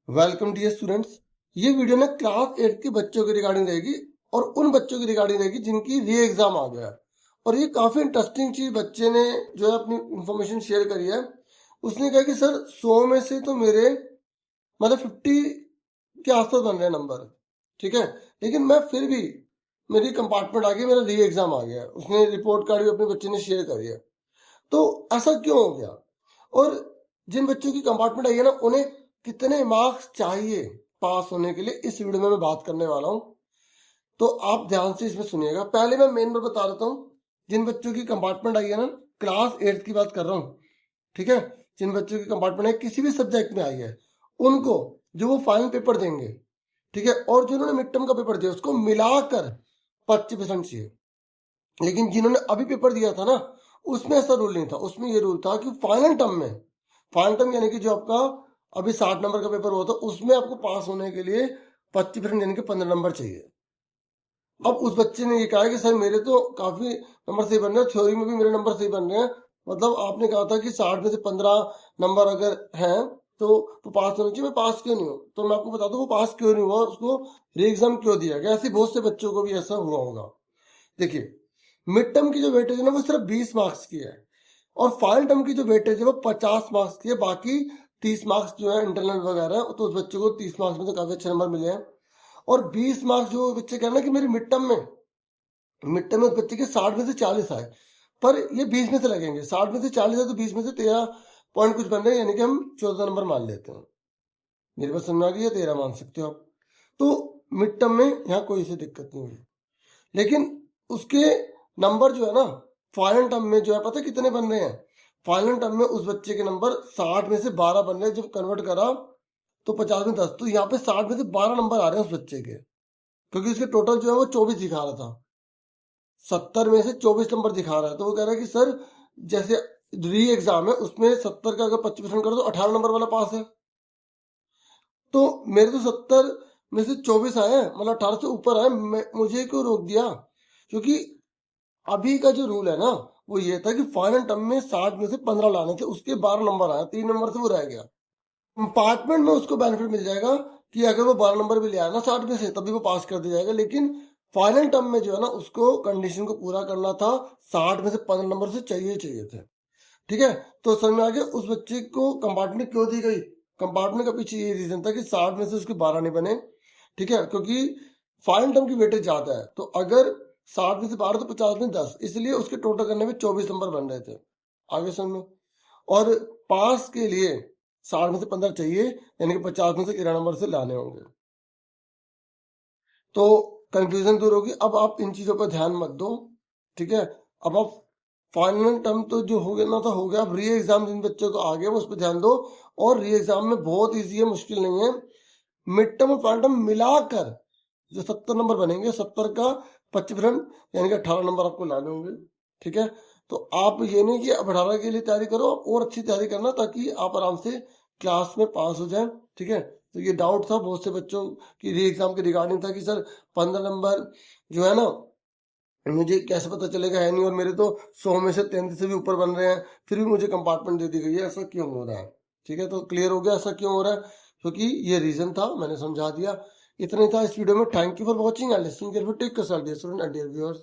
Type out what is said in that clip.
Welcome dear students. ये video ना class 8 के बच्चों के रिगार्डिंग रहेगी और उन बच्चों की रिगार्डिंग रहेगी जिनकी री एग्जाम आ गया है। और ये काफी इंटरेस्टिंग चीज बच्चे ने जो है अपनी इंफॉर्मेशन शेयर करी है। उसने कहा कि सर 100 में से तो मेरे मतलब 50 के आसपास बन रहे हैं नंबर, ठीक है, लेकिन मैं फिर भी मेरी कंपार्टमेंट आ गई, मेरा री एग्जाम आ गया है। उसने रिपोर्ट कार्ड भी अपने बच्चे ने शेयर करी है। तो ऐसा क्यों हो गया? और जिन बच्चों की कंपार्टमेंट आई है ना, उन्हें कितने मार्क्स चाहिए पास होने के लिए, इस वीडियो में मैं बात करने वाला हूं। तो आप ध्यान से इसमें सुनिएगा। पहले मैं मेन बात बता देता हूँ। जिन बच्चों की कंपार्टमेंट आई है ना, क्लास 8 की बात कर रहा हूँ, ठीक है। जिन बच्चों की कंपार्टमेंट है किसी भी सब्जेक्ट में आई है, उनको जो वो फाइनल पेपर देंगे, ठीक है, और जो उन्होंने मिड टर्म का पेपर दिया उसको मिलाकर 25% चाहिए। लेकिन जिन्होंने अभी पेपर दिया था ना, उसमें ऐसा रूल नहीं था। उसमें ये रूल था कि फाइनल टर्म में, फाइनल टर्म यानी कि जो आपका अभी 60 नंबर का पेपर हुआ था, उसमें आपको पास होने के लिए 25% यानी कि 15 नंबर चाहिए। अब उस बच्चे ने ये कहा कि सर मेरे तो काफी नंबर सही बन रहे हैं, थ्योरी में भी मेरे नंबर सही बन रहे हैं। मतलब आपने कहा था कि 60 में से 15 नंबर अगर हैं तो पास होना चाहिए, मैं पास क्यों नहीं हूँ? तो मैं आपको बता दूं वो पास क्यों नहीं हुआ, उसको री एग्जाम क्यों दिया गया। ऐसे बहुत से बच्चों को भी ऐसा हुआ होगा। देखिए, मिड टर्म की जो वेटेज है ना वो सिर्फ 20 मार्क्स की है, और फाइनल टर्म की जो वेटेज है वो 50 मार्क्स की है। बाकी 30 मार्क्स जो है इंटरनल वगैरह है, तो उस बच्चे को 30 मार्क्स में तो काफी अच्छे नंबर मिले हैं। और 20 मार्क्स जो बच्चे कह रहे हैं कि मेरी मिड टर्म में उस बच्चे के 60 में से 40 आए, पर ये 20 में से लगेंगे। 60 में से 40 है तो 20 में से 13 पॉइंट कुछ बन रहे हैं, यानी कि हम 14 नंबर मान लेते हैं। मेरे पास समझ आ गई, 13 मान सकते हो आप। तो मिड टर्म में यहाँ कोई सी दिक्कत नहीं हुई। लेकिन उसके नंबर जो है ना, फाइनल टर्म में जो है पता है कितने बन रहे हैं? फाइनल टर्म में उस बच्चे के नंबर 60 में से 12 बन रहे हैं। जब कन्वर्ट करा तो 50 में 10, तो यहाँ पे 60 में से 12 नंबर आ रहे हैं उस बच्चे के, क्योंकि उसके टोटल जो है वो 24 दिखा रहा था। 70 में से 24 नंबर दिखा रहा है, तो वो कह रहा है कि सर जैसे री एग्जाम है उसमें 70 का अगर 25% करो तो 18 नंबर वाला पास है। तो मेरे तो 70 में से 24 आए हैं, मतलब 18 से ऊपर आए। मुझे क्यों रोक दिया? क्योंकि अभी का जो रूल है ना, वो ये था कि फाइनल टर्म में 60 में से 15 लाने थे, उसके 12 नंबर आए, 3 नंबर से वो रह गया। कंपार्टमेंट में उसको बेनिफिट मिल जाएगा कि अगर वो 12 नंबर भी ले आया ना 60 में से, तभी वो पास कर दिया जाएगा। लेकिन फाइनल टर्म में जो है ना, उसको कंडीशन को पूरा करना था, 60 में से 15 नंबर से चाहिए थे, ठीक है। तो समझ में आ गया उस बच्चे को कंपार्टमेंट क्यों दी गई। कंपार्टमेंट का पीछे ये रीजन था कि 60 में से उसके 12 नहीं बने, ठीक है, क्योंकि फाइनल टर्म की वेटेज ज्यादा है। तो अगर 60 में से 12 तो 50 में 10, इसलिए उसके टोटल करने में 24 नंबर बन रहे थे। आगे समझ में। और पास के लिए 60 में से 15 चाहिए, यानी कि 50 में से 13 नंबर से लाने होंगे। तो कंफ्यूजन दूर होगी। अब आप इन चीजों पर ध्यान मत दो, ठीक है। अब आप फाइनल टर्म तो जो हो गया ना तो हो गया। अब री एग्जाम जिन बच्चों को आ गया उस पर ध्यान दो। और री एग्जाम में बहुत इजी है, मुश्किल नहीं है। मिड टर्म और फाइनल टर्म मिलाकर जो 70 नंबर बनेंगे, 70 का 25% यानी कि 18 नंबर आपको लाने होंगे, ठीक है। तो आप ये नहीं कि अब 18 के लिए तैयारी करो, और अच्छी तैयारी करना ताकि आप आराम से क्लास में पास हो जाए, ठीक है। तो ये डाउट था बहुत से बच्चों की री एग्जाम के रिगार्डिंग था कि सर 15 नंबर जो है ना, मुझे कैसे पता चलेगा, है नहीं, और मेरे तो 100 में से 33 से भी ऊपर बन रहे हैं, फिर भी मुझे कंपार्टमेंट दे दी गई है, ऐसा क्यों हो रहा है? ठीक है, तो क्लियर हो गया ऐसा क्यों हो रहा है। क्योंकि ये रीजन था, मैंने समझा दिया। इतना ही था इस वीडियो में। Thank you for watching and listening careful. Take care, dear student and dear viewers.